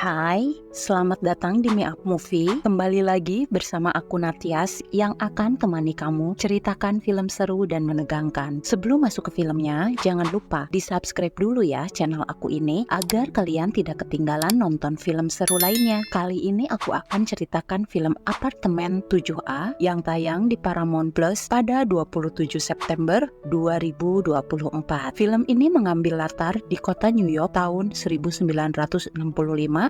Hai, selamat datang di Me Up Movie. Kembali lagi bersama aku Natias yang akan temani kamu ceritakan film seru dan menegangkan. Sebelum masuk ke filmnya, jangan lupa di-subscribe dulu ya channel aku ini agar kalian tidak ketinggalan nonton film seru lainnya. Kali ini aku akan ceritakan film Apartemen 7A yang tayang di Paramount Plus pada 27 September 2024. Film ini mengambil latar di kota New York tahun 1965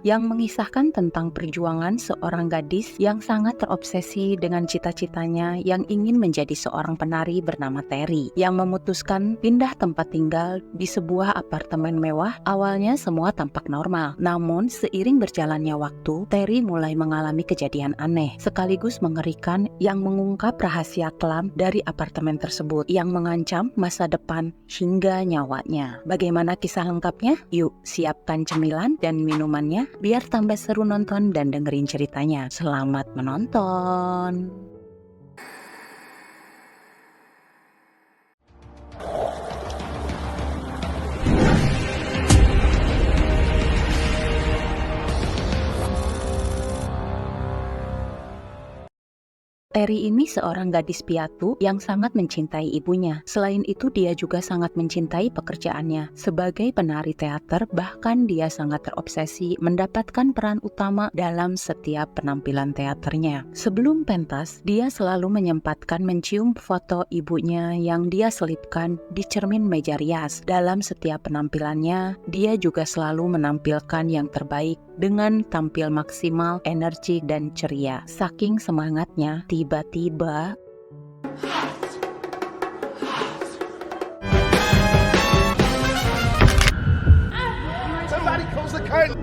yang mengisahkan tentang perjuangan seorang gadis yang sangat terobsesi dengan cita-citanya yang ingin menjadi seorang penari bernama Terry yang memutuskan pindah tempat tinggal di sebuah apartemen mewah. Awalnya semua tampak normal, namun seiring berjalannya waktu, Terry mulai mengalami kejadian aneh sekaligus mengerikan yang mengungkap rahasia kelam dari apartemen tersebut yang mengancam masa depan hingga nyawanya. Bagaimana kisah lengkapnya? Yuk, siapkan cemilan dan minumannya biar tambah seru nonton dan dengerin ceritanya. Selamat menonton. Terry ini seorang gadis piatu yang sangat mencintai ibunya. Selain itu, dia juga sangat mencintai pekerjaannya. Sebagai penari teater, bahkan dia sangat terobsesi mendapatkan peran utama dalam setiap penampilan teaternya. Sebelum pentas, dia selalu menyempatkan mencium foto ibunya yang dia selipkan di cermin meja rias. Dalam setiap penampilannya, dia juga selalu menampilkan yang terbaik dengan tampil maksimal, energi, dan ceria. Saking semangatnya, tiba-tiba Somebody close the curtain.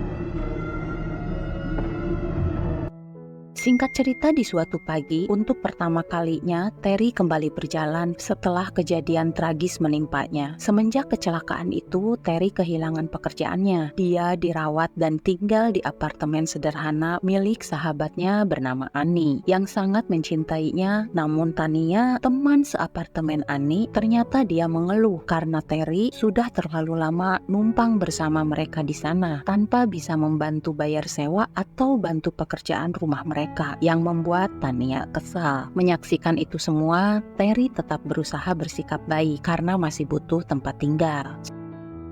Singkat cerita, di suatu pagi, untuk pertama kalinya, Terry kembali berjalan setelah kejadian tragis menimpanya. Semenjak kecelakaan itu, Terry kehilangan pekerjaannya. Dia dirawat dan tinggal di apartemen sederhana milik sahabatnya bernama Annie, yang sangat mencintainya. Namun Tania, teman seapartemen Annie, ternyata dia mengeluh karena Terry sudah terlalu lama numpang bersama mereka di sana, tanpa bisa membantu bayar sewa atau bantu pekerjaan rumah mereka, yang membuat Tania kesal. Menyaksikan itu semua, Terry tetap berusaha bersikap baik karena masih butuh tempat tinggal.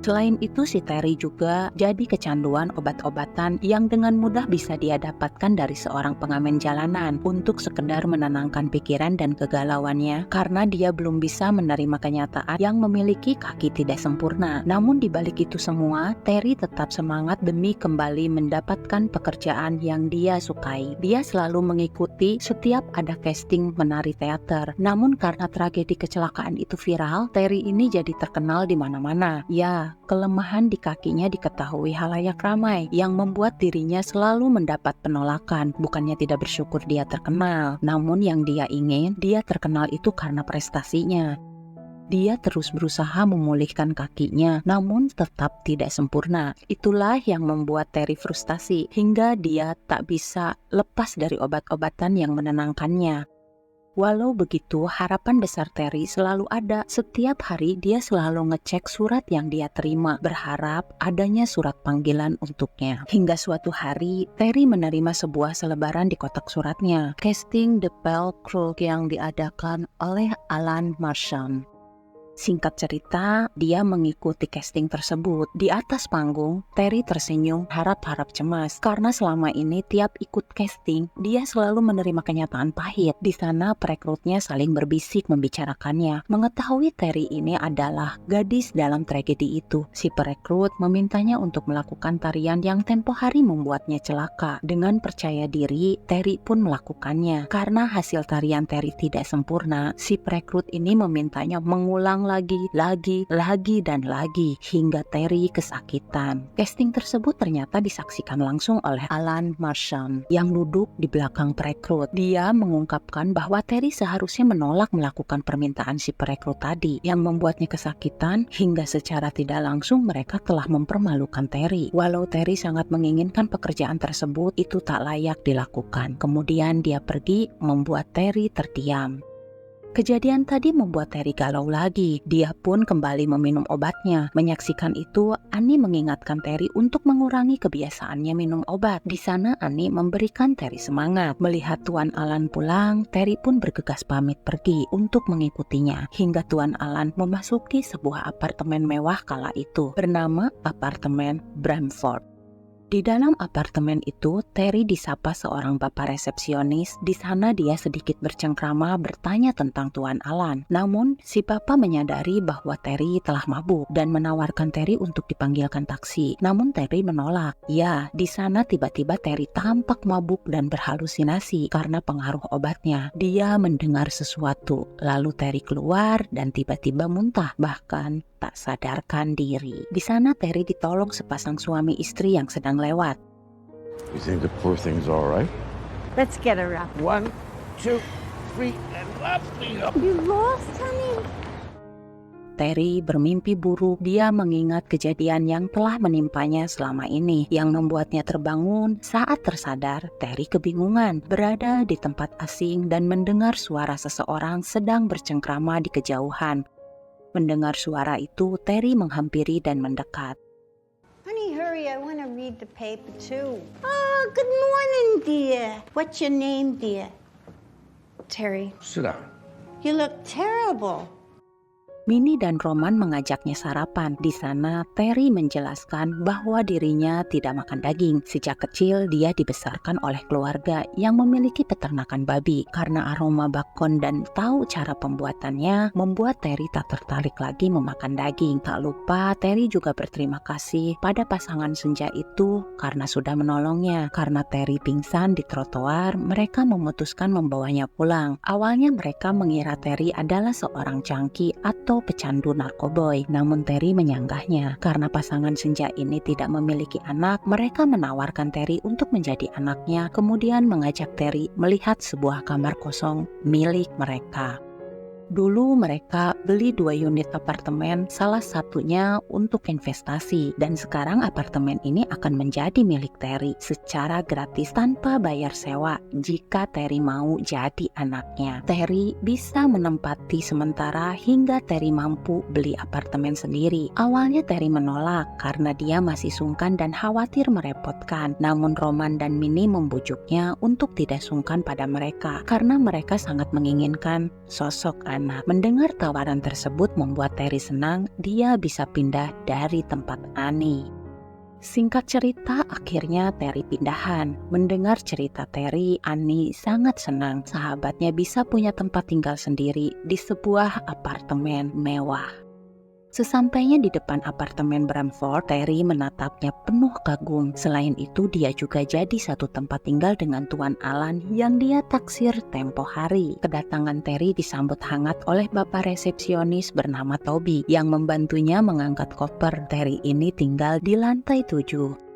Selain itu, si Terry juga jadi kecanduan obat-obatan yang dengan mudah bisa dia dapatkan dari seorang pengamen jalanan untuk sekedar menenangkan pikiran dan kegalauannya karena dia belum bisa menerima kenyataan yang memiliki kaki tidak sempurna. Namun di balik itu semua, Terry tetap semangat demi kembali mendapatkan pekerjaan yang dia sukai. Dia selalu mengikuti setiap ada casting menari teater. Namun karena tragedi kecelakaan itu viral, Terry ini jadi terkenal di mana-mana. Ya, kelemahan di kakinya diketahui halayak ramai yang membuat dirinya selalu mendapat penolakan. Bukannya tidak bersyukur dia terkenal, namun yang dia ingin, dia terkenal itu karena prestasinya. Dia terus berusaha memulihkan kakinya, namun tetap tidak sempurna. Itulah yang membuat Terry frustasi hingga dia tak bisa lepas dari obat-obatan yang menenangkannya. Walau begitu, harapan besar Terry selalu ada. Setiap hari dia selalu ngecek surat yang dia terima, berharap adanya surat panggilan untuknya. Hingga suatu hari, Terry menerima sebuah selebaran di kotak suratnya. Casting The Pale Crook yang diadakan oleh Alan Marshall. Singkat cerita, dia mengikuti casting tersebut. Di atas panggung, Terry tersenyum harap-harap cemas karena selama ini tiap ikut casting, dia selalu menerima kenyataan pahit. Di sana perekrutnya saling berbisik membicarakannya. Mengetahui Terry ini adalah gadis dalam tragedi itu, si perekrut memintanya untuk melakukan tarian yang tempo hari membuatnya celaka. Dengan percaya diri, Terry pun melakukannya. Karena hasil tarian Terry tidak sempurna, si perekrut ini memintanya mengulang lagi dan lagi hingga Terry kesakitan. Casting tersebut ternyata disaksikan langsung oleh Alan Marshall yang duduk di belakang perekrut. Dia mengungkapkan bahwa Terry seharusnya menolak melakukan permintaan si perekrut tadi yang membuatnya kesakitan hingga secara tidak langsung mereka telah mempermalukan Terry. Walau Terry sangat menginginkan pekerjaan tersebut, itu tak layak dilakukan. Kemudian dia pergi membuat Terry terdiam. Kejadian tadi membuat Terry galau lagi. Dia pun kembali meminum obatnya. Menyaksikan itu, Annie mengingatkan Terry untuk mengurangi kebiasaannya minum obat. Di sana Annie memberikan Terry semangat. Melihat Tuan Alan pulang, Terry pun bergegas pamit pergi untuk mengikutinya. Hingga Tuan Alan memasuki sebuah apartemen mewah kala itu, bernama apartemen Bramford. Di dalam apartemen itu, Terry disapa seorang bapak resepsionis. Di sana dia sedikit bercengkrama bertanya tentang Tuan Alan. Namun, si bapak menyadari bahwa Terry telah mabuk dan menawarkan Terry untuk dipanggilkan taksi. Namun Terry menolak. Ya, di sana tiba-tiba Terry tampak mabuk dan berhalusinasi karena pengaruh obatnya. Dia mendengar sesuatu, lalu Terry keluar dan tiba-tiba muntah, bahkan tak sadarkan diri. Di sana Terry ditolong sepasang suami istri yang sedang lewat. You think the poor thing's all right? Let's get her up. 1, 2, 3, and up we go. You lost, honey? Terry bermimpi buruk. Dia mengingat kejadian yang telah menimpanya selama ini, yang membuatnya terbangun. Saat tersadar, Terry kebingungan, berada di tempat asing dan mendengar suara seseorang sedang bercengkrama di kejauhan. Mendengar suara itu, Terry menghampiri dan mendekat. Honey, hurry, I want to read the paper too. Oh, good morning, dear. What's your name, dear? Terry. Sit down. You look terrible. Minnie dan Roman mengajaknya sarapan. Di sana, Terry menjelaskan bahwa dirinya tidak makan daging. Sejak kecil, dia dibesarkan oleh keluarga yang memiliki peternakan babi. Karena aroma bakon dan tahu cara pembuatannya, membuat Terry tak tertarik lagi memakan daging. Tak lupa, Terry juga berterima kasih pada pasangan senja itu karena sudah menolongnya. Karena Terry pingsan di trotoar, mereka memutuskan membawanya pulang. Awalnya mereka mengira Terry adalah seorang cangki atau pecandu narkoboy, namun Terry menyanggahnya. Karena pasangan senja ini tidak memiliki anak, mereka menawarkan Terry untuk menjadi anaknya, kemudian mengajak Terry melihat sebuah kamar kosong milik mereka. Dulu mereka beli 2 unit apartemen, salah satunya untuk investasi, dan sekarang apartemen ini akan menjadi milik Terry secara gratis tanpa bayar sewa jika Terry mau jadi anaknya. Terry bisa menempati sementara hingga Terry mampu beli apartemen sendiri. Awalnya Terry menolak karena dia masih sungkan dan khawatir merepotkan, namun Roman dan Minnie membujuknya untuk tidak sungkan pada mereka karena mereka sangat menginginkan sosok anak. Mendengar tawaran tersebut membuat Terry senang. Dia bisa pindah dari tempat Annie. Singkat cerita, akhirnya Terry pindahan. Mendengar cerita Terry, Annie sangat senang sahabatnya bisa punya tempat tinggal sendiri di sebuah apartemen mewah. Sesampainya di depan apartemen Bramford, Terry menatapnya penuh kagum. Selain itu, dia juga jadi satu tempat tinggal dengan Tuan Alan yang dia taksir tempo hari. Kedatangan Terry disambut hangat oleh bapak resepsionis bernama Toby yang membantunya mengangkat koper. Terry ini tinggal di lantai 7.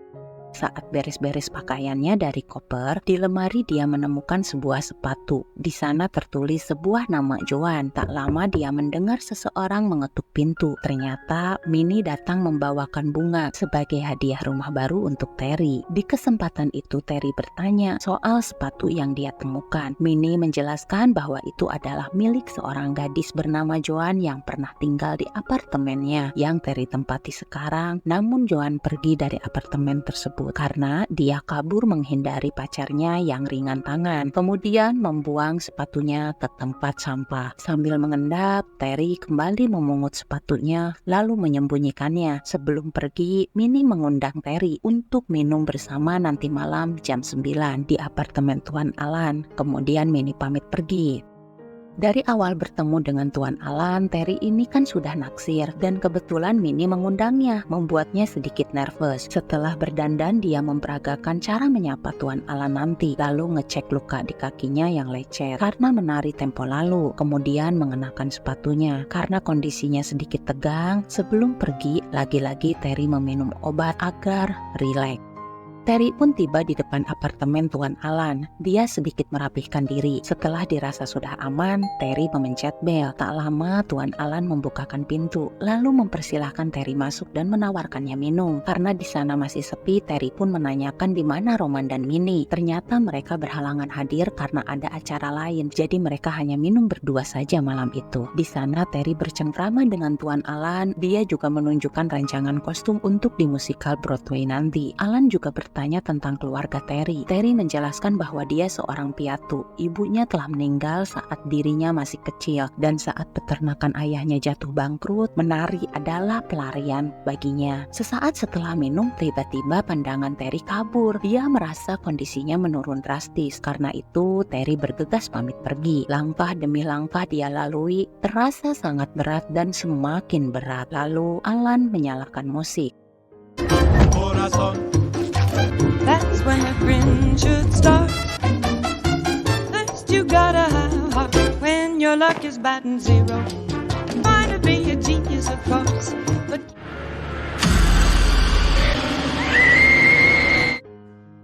Saat beres-beres pakaiannya dari koper, di lemari dia menemukan sebuah sepatu. Di sana tertulis sebuah nama Joan. Tak lama dia mendengar seseorang mengetuk pintu. Ternyata Minnie datang membawakan bunga sebagai hadiah rumah baru untuk Terry. Di kesempatan itu Terry bertanya soal sepatu yang dia temukan. Minnie menjelaskan bahwa itu adalah milik seorang gadis bernama Joan yang pernah tinggal di apartemennya yang Terry tempati sekarang. Namun Joan pergi dari apartemen tersebut karena dia kabur menghindari pacarnya yang ringan tangan, kemudian membuang sepatunya ke tempat sampah. Sambil mengendap, Terry kembali memungut sepatunya lalu menyembunyikannya. Sebelum pergi, Minnie mengundang Terry untuk minum bersama nanti malam jam 9 di apartemen Tuan Alan. Kemudian Minnie pamit pergi. Dari awal bertemu dengan Tuan Alan, Terry ini kan sudah naksir dan kebetulan Minnie mengundangnya, membuatnya sedikit nervous. Setelah berdandan, dia memperagakan cara menyapa Tuan Alan nanti, lalu ngecek luka di kakinya yang lecet karena menari tempo lalu, kemudian mengenakan sepatunya. Karena kondisinya sedikit tegang, sebelum pergi, lagi-lagi Terry meminum obat agar rileks. Terry pun tiba di depan apartemen Tuan Alan. Dia sedikit merapihkan diri. Setelah dirasa sudah aman, Terry memencet bel. Tak lama Tuan Alan membukakan pintu, lalu mempersilahkan Terry masuk dan menawarkannya minum. Karena di sana masih sepi, Terry pun menanyakan di mana Roman dan Minnie. Ternyata mereka berhalangan hadir karena ada acara lain. Jadi mereka hanya minum berdua saja malam itu. Di sana Terry bercengkrama dengan Tuan Alan. Dia juga menunjukkan rancangan kostum untuk di musikal Broadway nanti. Alan juga bertanya tentang keluarga Terry. Terry menjelaskan bahwa dia seorang piatu. Ibunya telah meninggal saat dirinya masih kecil, dan saat peternakan ayahnya jatuh bangkrut, menari adalah pelarian baginya. Sesaat setelah minum, tiba-tiba pandangan Terry kabur. Dia merasa kondisinya menurun drastis. Karena itu, Terry bergegas pamit pergi. Langkah demi langkah dia lalui terasa sangat berat dan semakin berat. Lalu Alan menyalakan musik. That's when the grin should start. First you gotta have heart when your luck is batting zero. Trying to be a genius, of course, but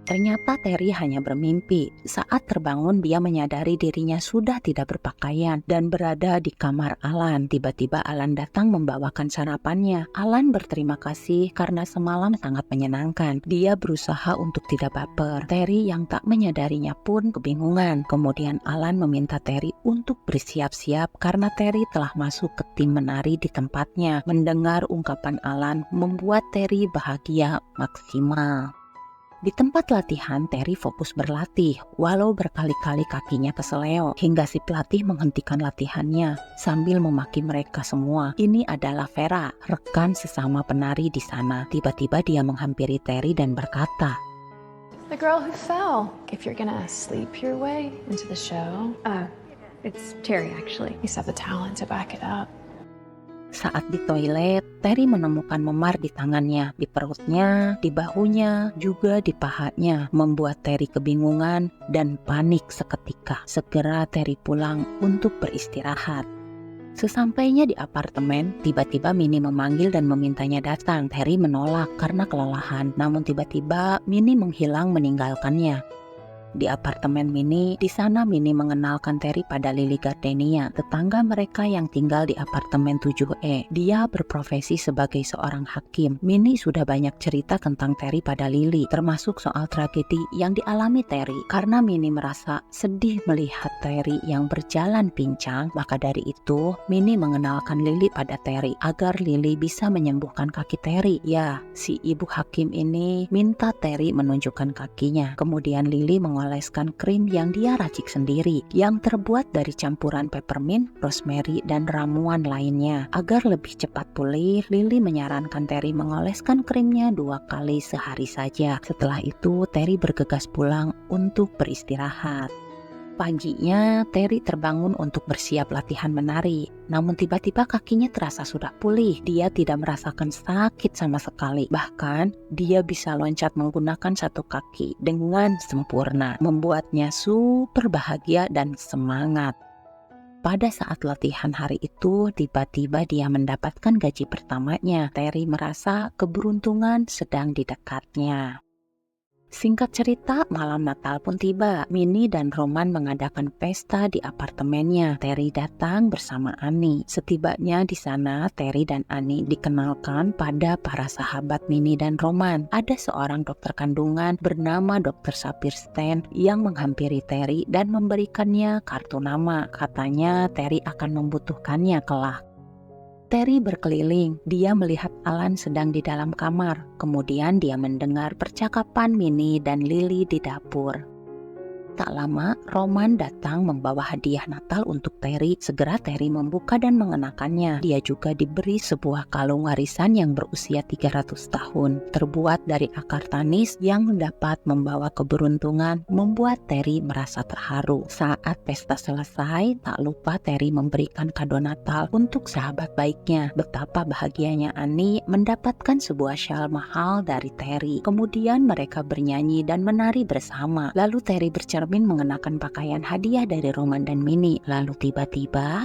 Ternyata Terry hanya bermimpi. Saat terbangun, dia menyadari dirinya sudah tidak berpakaian dan berada di kamar Alan. Tiba-tiba Alan datang membawakan sarapannya. Alan berterima kasih karena semalam sangat menyenangkan. Dia berusaha untuk tidak baper. Terry yang tak menyadarinya pun kebingungan. Kemudian Alan meminta Terry untuk bersiap-siap karena Terry telah masuk ke tim menari di tempatnya. Mendengar ungkapan Alan membuat Terry bahagia maksimal. Di tempat latihan, Terry fokus berlatih, walau berkali-kali kakinya keseleo, hingga si pelatih menghentikan latihannya sambil memaki mereka semua. Ini adalah Vera, rekan sesama penari di sana. Tiba-tiba dia menghampiri Terry dan berkata, The girl who fell. If you're gonna sleep your way into the show, It's Terry, actually. you just have the talent to back it up. saat di toilet, Terry menemukan memar di tangannya, di perutnya, di bahunya, juga di pahanya, membuat Terry kebingungan dan panik seketika. Segera Terry pulang untuk beristirahat. Sesampainya di apartemen, tiba-tiba Minnie memanggil dan memintanya datang. Terry menolak karena kelelahan, namun tiba-tiba Minnie menghilang meninggalkannya. Di apartemen Minnie, di sana Minnie mengenalkan Terry pada Lily Gardenia, tetangga mereka yang tinggal di apartemen 7E. Dia berprofesi sebagai seorang hakim. Minnie sudah banyak cerita tentang Terry pada Lily, termasuk soal tragedi yang dialami Terry. Karena Minnie merasa sedih melihat Terry yang berjalan pincang, maka dari itu Minnie mengenalkan Lily pada Terry agar Lily bisa menyembuhkan kaki Terry. Ya, si ibu hakim ini minta Terry menunjukkan kakinya. Kemudian Lily oleskan krim yang dia racik sendiri yang terbuat dari campuran peppermint, rosemary, dan ramuan lainnya. Agar lebih cepat pulih, Lily menyarankan Terry mengoleskan krimnya 2 kali sehari saja. Setelah itu, Terry bergegas pulang untuk beristirahat. Paginya, Terry terbangun untuk bersiap latihan menari. Namun tiba-tiba kakinya terasa sudah pulih. Dia tidak merasakan sakit sama sekali. Bahkan, dia bisa loncat menggunakan satu kaki dengan sempurna. Membuatnya super bahagia dan semangat. Pada saat latihan hari itu, tiba-tiba dia mendapatkan gaji pertamanya. Terry merasa keberuntungan sedang di dekatnya. Singkat cerita, malam Natal pun tiba. Minnie dan Roman mengadakan pesta di apartemennya. Terry datang bersama Annie. Setibanya di sana, Terry dan Annie dikenalkan pada para sahabat Minnie dan Roman. Ada seorang dokter kandungan bernama Dr. Sapir Stan yang menghampiri Terry dan memberikannya kartu nama. Katanya Terry akan membutuhkannya kelak. Terry berkeliling. Dia melihat Alan sedang di dalam kamar. Kemudian dia mendengar percakapan Minnie dan Lily di dapur. Tak lama, Roman datang membawa hadiah Natal untuk Terry. Segera Terry membuka dan mengenakannya. Dia juga diberi sebuah kalung warisan yang berusia 300 tahun. Terbuat dari akar tanis yang dapat membawa keberuntungan, membuat Terry merasa terharu. Saat pesta selesai, tak lupa Terry memberikan kado Natal untuk sahabat baiknya. Betapa bahagianya Annie mendapatkan sebuah shawl mahal dari Terry. Kemudian mereka bernyanyi dan menari bersama. Lalu Terry bercermin mengenakan pakaian hadiah dari Roman dan Minnie. Lalu tiba-tiba,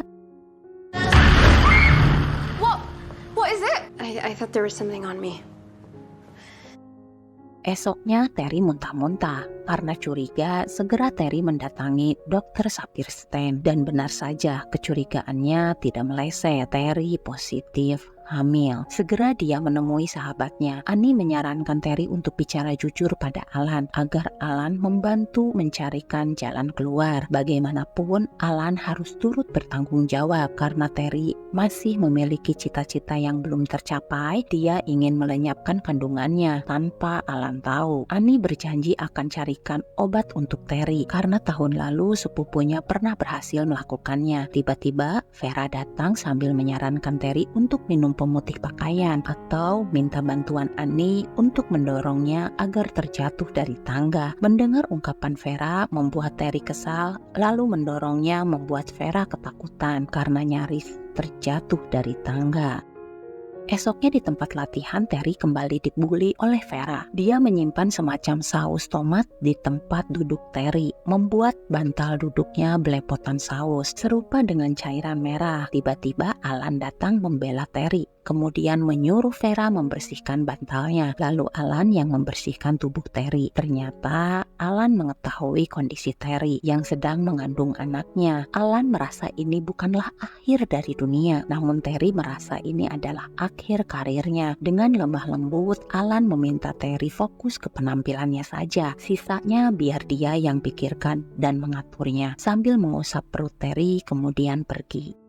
What is it? I thought there was something on me. Esoknya Terry muntah-muntah. Karena curiga, segera Terry mendatangi Dr. Saperstein. Dan benar saja, kecurigaannya tidak meleset. Terry positif hamil. Segera dia menemui sahabatnya. Annie menyarankan Terry untuk bicara jujur pada Alan agar Alan membantu mencarikan jalan keluar. Bagaimanapun, Alan harus turut bertanggung jawab karena Terry masih memiliki cita-cita yang belum tercapai. Dia ingin melenyapkan kandungannya tanpa Alan tahu. Annie berjanji akan carikan obat untuk Terry karena tahun lalu sepupunya pernah berhasil melakukannya. Tiba-tiba Vera datang sambil menyarankan Terry untuk minum pemutih pakaian atau minta bantuan Annie untuk mendorongnya agar terjatuh dari tangga. Mendengar ungkapan Vera membuat Terry kesal, lalu mendorongnya membuat Vera ketakutan karena nyaris terjatuh dari tangga. Esoknya di tempat latihan, Terry kembali dibully oleh Vera. Dia menyimpan semacam saus tomat di tempat duduk Terry, membuat bantal duduknya belepotan saus, serupa dengan cairan merah. Tiba-tiba Alan datang membela Terry, kemudian menyuruh Vera membersihkan bantalnya. Lalu Alan yang membersihkan tubuh Terry. Ternyata Alan mengetahui kondisi Terry yang sedang mengandung anaknya. Alan merasa ini bukanlah akhir dari dunia, namun Terry merasa ini adalah akhir karirnya. Dengan lemah lembut, Alan meminta Terry fokus ke penampilannya saja. Sisanya biar dia yang pikirkan dan mengaturnya. Sambil mengusap perut Terry, kemudian pergi.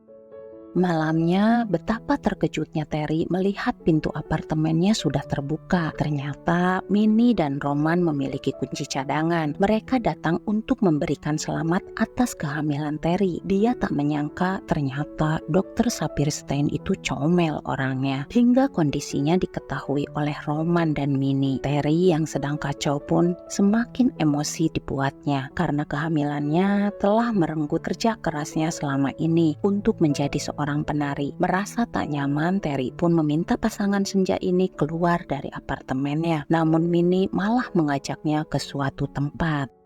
Malamnya, betapa terkejutnya Terry melihat pintu apartemennya sudah terbuka. Ternyata Minnie dan Roman memiliki kunci cadangan. Mereka datang untuk memberikan selamat atas kehamilan Terry. Dia tak menyangka ternyata Dr. Saperstein itu comel orangnya. Hingga kondisinya diketahui oleh Roman dan Minnie. Terry yang sedang kacau pun semakin emosi dibuatnya karena kehamilannya telah merenggut kerja kerasnya selama ini untuk menjadi seorang penari. Merasa tak nyaman, Terry pun meminta pasangan senja ini keluar dari apartemennya. Namun Minnie malah mengajaknya ke suatu tempat.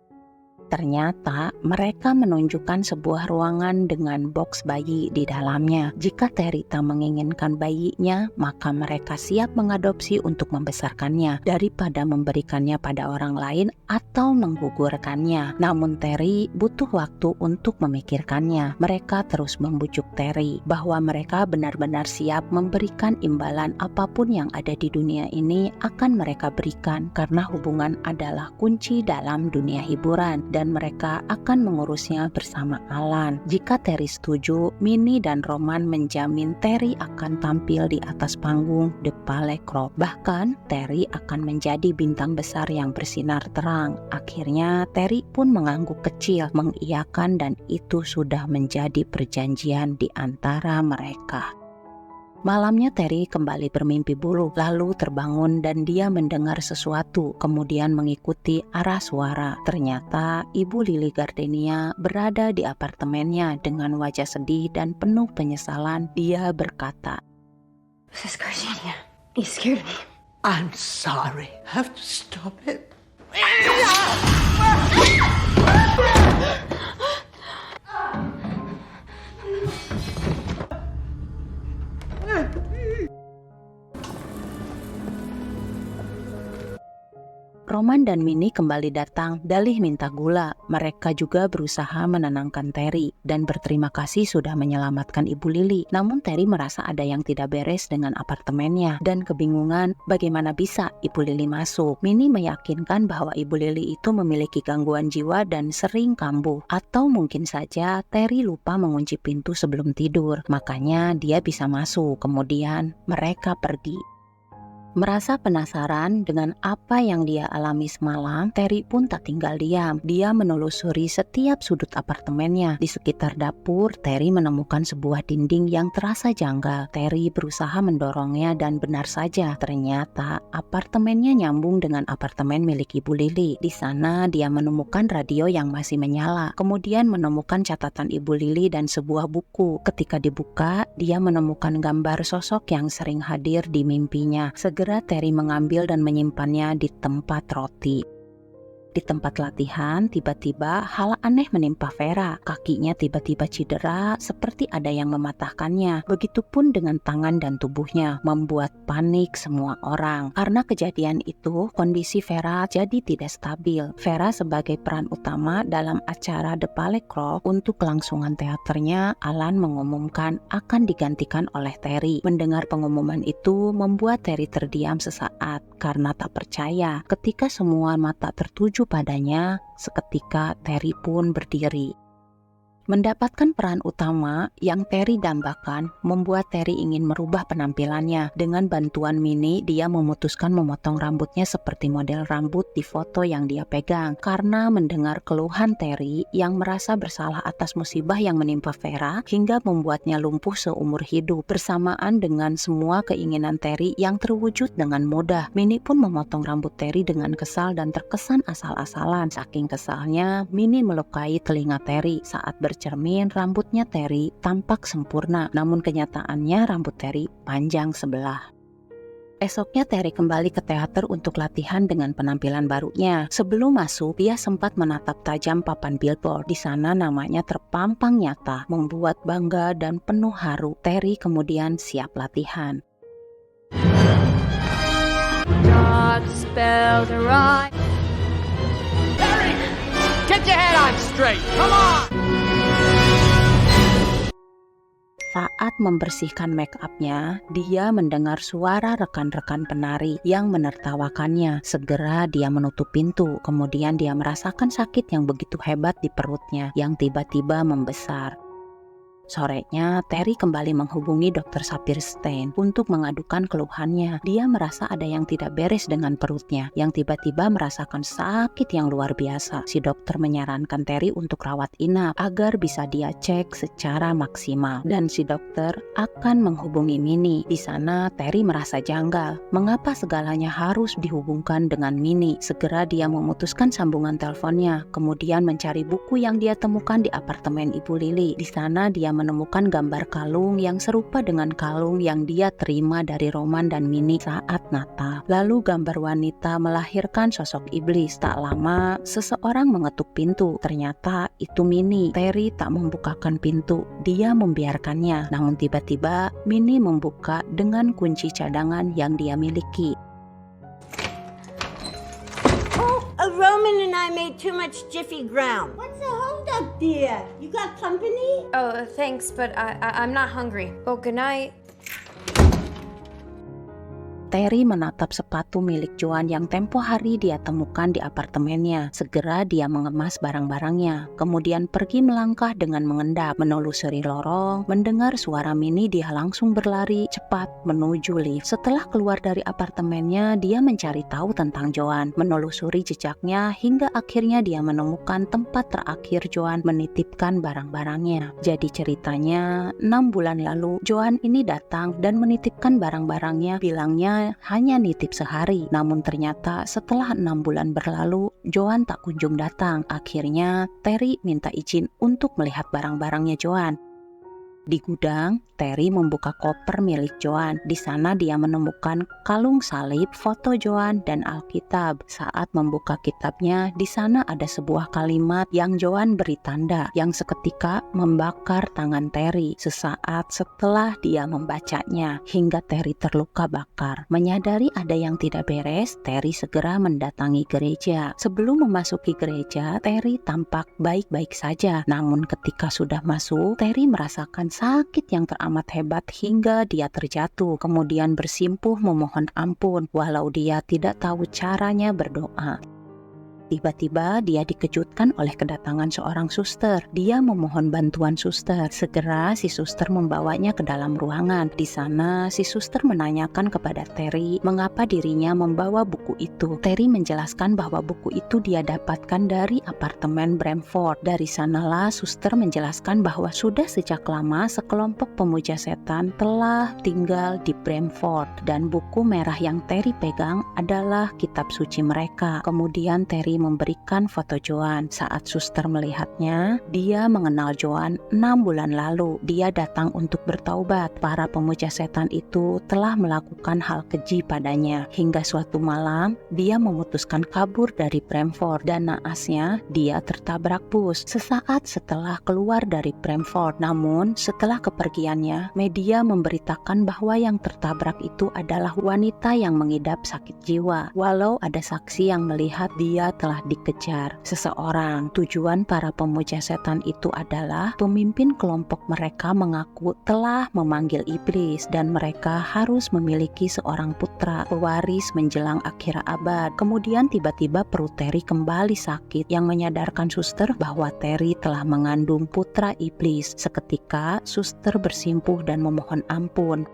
Ternyata mereka menunjukkan sebuah ruangan dengan box bayi di dalamnya. Jika Terry tak menginginkan bayinya, maka mereka siap mengadopsi untuk membesarkannya daripada memberikannya pada orang lain atau menggugurkannya. Namun Terry butuh waktu untuk memikirkannya. Mereka terus membujuk Terry bahwa mereka benar-benar siap memberikan imbalan apapun yang ada di dunia ini akan mereka berikan karena hubungan adalah kunci dalam dunia hiburan dan mereka akan mengurusnya bersama Alan. Jika Terry setuju, Minnie dan Roman menjamin Terry akan tampil di atas panggung The Palais Club. Bahkan Terry akan menjadi bintang besar yang bersinar terang. Akhirnya Terry pun mengangguk kecil, mengiyakan, dan itu sudah menjadi perjanjian di antara mereka. Malamnya Terry kembali bermimpi buruk, lalu terbangun dan dia mendengar sesuatu, kemudian mengikuti arah suara. Ternyata Ibu Lily Gardenia berada di apartemennya dengan wajah sedih dan penuh penyesalan. Dia berkata, Mrs. Gardenia, you scared me. I'm sorry. Have to stop it. Roman dan Minnie kembali datang, dalih minta gula. Mereka juga berusaha menenangkan Terry dan berterima kasih sudah menyelamatkan Ibu Lily. Namun Terry merasa ada yang tidak beres dengan apartemennya dan kebingungan bagaimana bisa Ibu Lily masuk. Minnie meyakinkan bahwa Ibu Lily itu memiliki gangguan jiwa dan sering kambuh. Atau mungkin saja Terry lupa mengunci pintu sebelum tidur, makanya dia bisa masuk. Kemudian mereka pergi. Merasa penasaran dengan apa yang dia alami semalam, Terry pun tak tinggal diam. Dia menelusuri setiap sudut apartemennya. Di sekitar dapur, Terry menemukan sebuah dinding yang terasa janggal. Terry berusaha mendorongnya dan benar saja, ternyata apartemennya nyambung dengan apartemen milik Ibu Lily. Di sana dia menemukan radio yang masih menyala. Kemudian menemukan catatan Ibu Lily dan sebuah buku. Ketika dibuka, dia menemukan gambar sosok yang sering hadir di mimpinya. Segera Terry mengambil dan menyimpannya di tempat roti. Di tempat latihan, tiba-tiba hal aneh menimpa Vera. Kakinya tiba-tiba cedera, seperti ada yang mematahkannya. Begitupun dengan tangan dan tubuhnya, membuat panik semua orang. Karena kejadian itu, kondisi Vera jadi tidak stabil. Vera sebagai peran utama dalam acara The Ballet Club untuk kelangsungan teaternya, Alan mengumumkan akan digantikan oleh Terry. Mendengar pengumuman itu membuat Terry terdiam sesaat karena tak percaya. Ketika semua mata tertuju padanya, seketika Terry pun berdiri. Mendapatkan peran utama yang Terry dambakan membuat Terry ingin merubah penampilannya. Dengan bantuan Minnie, dia memutuskan memotong rambutnya seperti model rambut di foto yang dia pegang. Karena mendengar keluhan Terry yang merasa bersalah atas musibah yang menimpa Vera hingga membuatnya lumpuh seumur hidup. Bersamaan dengan semua keinginan Terry yang terwujud dengan mudah, Minnie pun memotong rambut Terry dengan kesal dan terkesan asal-asalan. Saking kesalnya, Minnie melukai telinga Terry. Saat bercermin, rambutnya Terry tampak sempurna, namun kenyataannya rambut Terry panjang sebelah. Esoknya Terry kembali ke teater untuk latihan dengan penampilan barunya. Sebelum masuk, dia sempat menatap tajam papan billboard. Di sana namanya terpampang nyata, membuat bangga dan penuh haru. Terry kemudian siap latihan. Not spelled right. Terry, get your head on straight. Come on. Saat membersihkan make up-nya, dia mendengar suara rekan-rekan penari yang menertawakannya. Segera dia menutup pintu, kemudian dia merasakan sakit yang begitu hebat di perutnya yang tiba-tiba membesar. Sorenya, Terry kembali menghubungi Dr. Saperstein untuk mengadukan keluhannya. Dia merasa ada yang tidak beres dengan perutnya, yang tiba-tiba merasakan sakit yang luar biasa. Si dokter menyarankan Terry untuk rawat inap agar bisa dia cek secara maksimal. Dan si dokter akan menghubungi Minnie. Di sana, Terry merasa janggal. Mengapa segalanya harus dihubungkan dengan Minnie? Segera dia memutuskan sambungan teleponnya, kemudian mencari buku yang dia temukan di apartemen Ibu Lily. Di sana dia menemukan gambar kalung yang serupa dengan kalung yang dia terima dari Roman dan Minnie saat Natal. Lalu gambar wanita melahirkan sosok iblis. Tak lama, seseorang mengetuk pintu. Ternyata itu Minnie. Terry tak membukakan pintu. Dia membiarkannya. Namun tiba-tiba Minnie membuka dengan kunci cadangan yang dia miliki. Roman and I made too much Jiffy ground. What's the holdup, dear? You got company? Oh, thanks, but I'm not hungry. Oh, good night. Terry menatap sepatu milik Joan yang tempo hari dia temukan di apartemennya. Segera dia mengemas barang-barangnya, kemudian pergi melangkah dengan mengendap. Menelusuri lorong, mendengar suara Minnie, dia langsung berlari cepat menuju lift. Setelah keluar dari apartemennya, dia mencari tahu tentang Joan, menelusuri jejaknya hingga akhirnya dia menemukan tempat terakhir Joan menitipkan barang-barangnya. Jadi ceritanya, 6 bulan lalu Joan ini datang dan menitipkan barang-barangnya, bilangnya hanya nitip sehari. Namun ternyata setelah 6 bulan berlalu, Joan tak kunjung datang. Akhirnya Terry minta izin untuk melihat barang-barangnya Joan. Di gudang, Terry membuka koper milik Joan. Di sana dia menemukan kalung salib, foto Joan, dan Alkitab. Saat membuka kitabnya, di sana ada sebuah kalimat yang Joan beri tanda, yang seketika membakar tangan Terry. Sesaat setelah dia membacanya, hingga Terry terluka bakar. Menyadari ada yang tidak beres, Terry segera mendatangi gereja. Sebelum memasuki gereja, Terry tampak baik-baik saja. Namun ketika sudah masuk, Terry merasakan sakit yang teramat hebat hingga dia terjatuh, kemudian bersimpuh memohon ampun walau dia tidak tahu caranya berdoa. Tiba-tiba dia dikejutkan oleh kedatangan seorang suster. Dia memohon bantuan suster. Segera si suster membawanya ke dalam ruangan. Di sana si suster menanyakan kepada Terry mengapa dirinya membawa buku itu. Terry menjelaskan bahwa buku itu dia dapatkan dari apartemen Bramford. Dari sanalah suster menjelaskan bahwa sudah sejak lama sekelompok pemuja setan telah tinggal di Bramford dan buku merah yang Terry pegang adalah kitab suci mereka. Kemudian Terry memberikan foto Joan. Saat suster melihatnya, dia mengenal Joan 6 bulan lalu. Dia datang untuk bertaubat. Para pemuja setan itu telah melakukan hal keji padanya. Hingga suatu malam, dia memutuskan kabur dari Brentford dan naasnya dia tertabrak bus sesaat setelah keluar dari Brentford. Namun, setelah kepergiannya, media memberitakan bahwa yang tertabrak itu adalah wanita yang mengidap sakit jiwa. Walau ada saksi yang melihat dia telah dikejar seseorang. Tujuan para pemuja setan itu adalah pemimpin kelompok mereka mengaku telah memanggil iblis dan mereka harus memiliki seorang putra pewaris menjelang akhir abad. Kemudian tiba-tiba perut Terry kembali sakit yang menyadarkan suster bahwa Terry telah mengandung putra iblis. Seketika suster bersimpuh dan memohon ampun.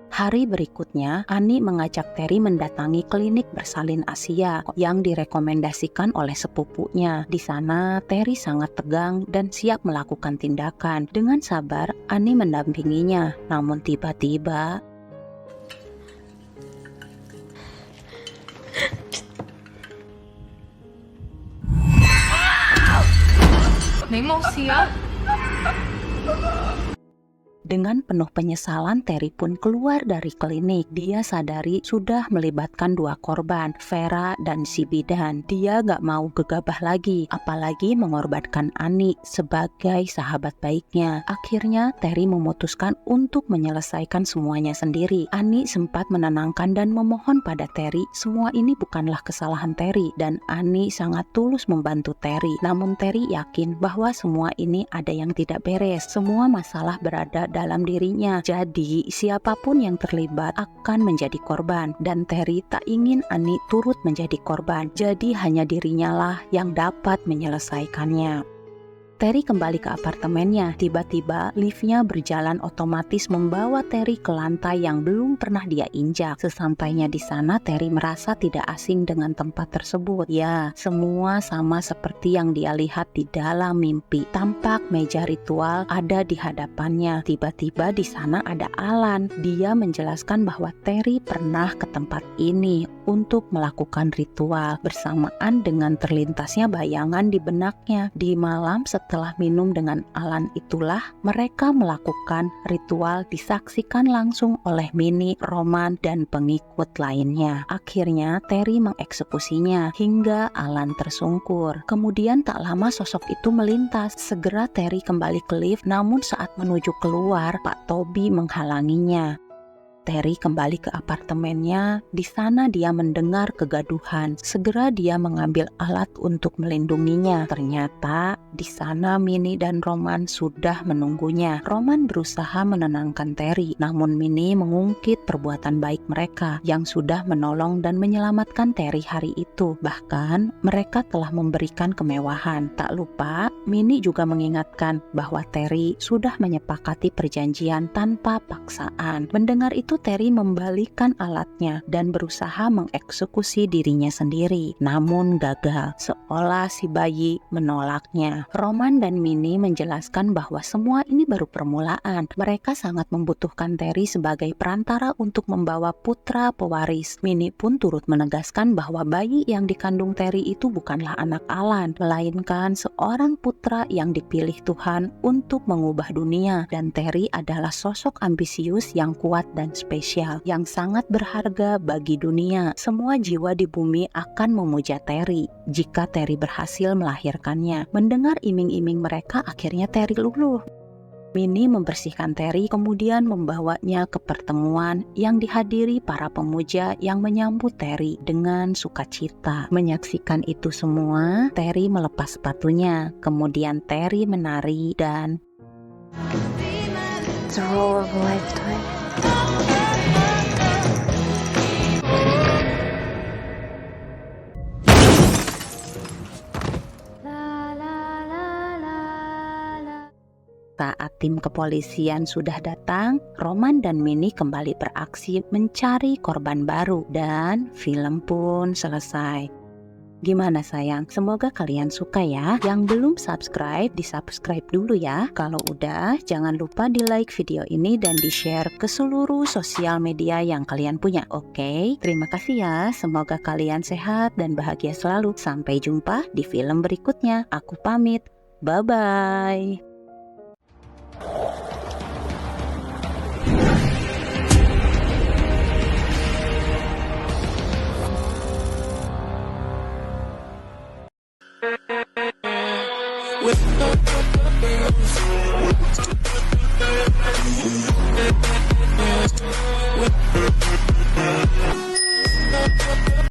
Hari berikutnya, Annie mengajak Terry mendatangi klinik bersalin Asia yang direkomendasikan oleh sepupunya. Di sana, Terry sangat tegang dan siap melakukan tindakan. Dengan sabar, Annie mendampinginya. Namun tiba-tiba, dengan penuh penyesalan, Terry pun keluar dari klinik. Dia sadari sudah melibatkan 2 korban, Vera dan si bidan. Dia gak mau gegabah lagi, apalagi mengorbankan Annie sebagai sahabat baiknya. Akhirnya, Terry memutuskan untuk menyelesaikan semuanya sendiri. Annie sempat menenangkan dan memohon pada Terry, semua ini bukanlah kesalahan Terry, dan Annie sangat tulus membantu Terry. Namun Terry yakin bahwa semua ini ada yang tidak beres. Semua masalah berada dalam dirinya. Jadi siapapun yang terlibat akan menjadi korban dan Terry tak ingin Annie turut menjadi korban. Jadi hanya dirinya lah yang dapat menyelesaikannya. Terry kembali ke apartemennya. Tiba-tiba liftnya berjalan otomatis membawa Terry ke lantai yang belum pernah dia injak. Sesampainya di sana, Terry merasa tidak asing dengan tempat tersebut. Ya, semua sama seperti yang dia lihat di dalam mimpi. Tampak meja ritual ada di hadapannya. Tiba-tiba di sana ada Alan. Dia menjelaskan bahwa Terry pernah ke tempat ini untuk melakukan ritual bersamaan dengan terlintasnya bayangan di benaknya. Di malam setelah minum dengan Alan itulah mereka melakukan ritual disaksikan langsung oleh Minnie, Roman, dan pengikut lainnya. Akhirnya Terry mengeksekusinya hingga Alan tersungkur. Kemudian tak lama sosok itu melintas. Segera Terry kembali ke lift, namun saat menuju keluar, Pak Toby menghalanginya. Terry kembali ke apartemennya. Di sana dia mendengar kegaduhan. Segera dia mengambil alat untuk melindunginya. Ternyata di sana Minnie dan Roman sudah menunggunya. Roman berusaha menenangkan Terry, namun Minnie mengungkit perbuatan baik mereka yang sudah menolong dan menyelamatkan Terry hari itu. Bahkan mereka telah memberikan kemewahan. Tak lupa, Minnie juga mengingatkan bahwa Terry sudah menyepakati perjanjian tanpa paksaan. Mendengar itu Terry membalikan alatnya dan berusaha mengeksekusi dirinya sendiri, namun gagal, seolah si bayi menolaknya. Roman dan Minnie menjelaskan bahwa semua ini baru permulaan. Mereka sangat membutuhkan Terry sebagai perantara untuk membawa putra pewaris. Minnie pun turut menegaskan bahwa bayi yang dikandung Terry itu bukanlah anak Alan, melainkan seorang putra yang dipilih Tuhan untuk mengubah dunia, dan Terry adalah sosok ambisius yang kuat dan spesial yang sangat berharga bagi dunia. Semua jiwa di bumi akan memuja Terry jika Terry berhasil melahirkannya. Mendengar iming-iming mereka, akhirnya Terry luluh. Minnie membersihkan Terry kemudian membawanya ke pertemuan yang dihadiri para pemuja yang menyambut Terry dengan sukacita. Menyaksikan itu semua, Terry melepas sepatunya. Kemudian Terry menari dan It's a role of a lifetime. saat tim kepolisian sudah datang, Roman dan Minnie kembali beraksi mencari korban baru dan film pun selesai. Gimana sayang? Semoga kalian suka ya. Yang belum subscribe, di-subscribe dulu ya. Kalau udah, jangan lupa di-like video ini dan di-share ke seluruh sosial media yang kalian punya. Oke? Terima kasih ya. Semoga kalian sehat dan bahagia selalu. Sampai jumpa di film berikutnya. Aku pamit. Bye-bye. With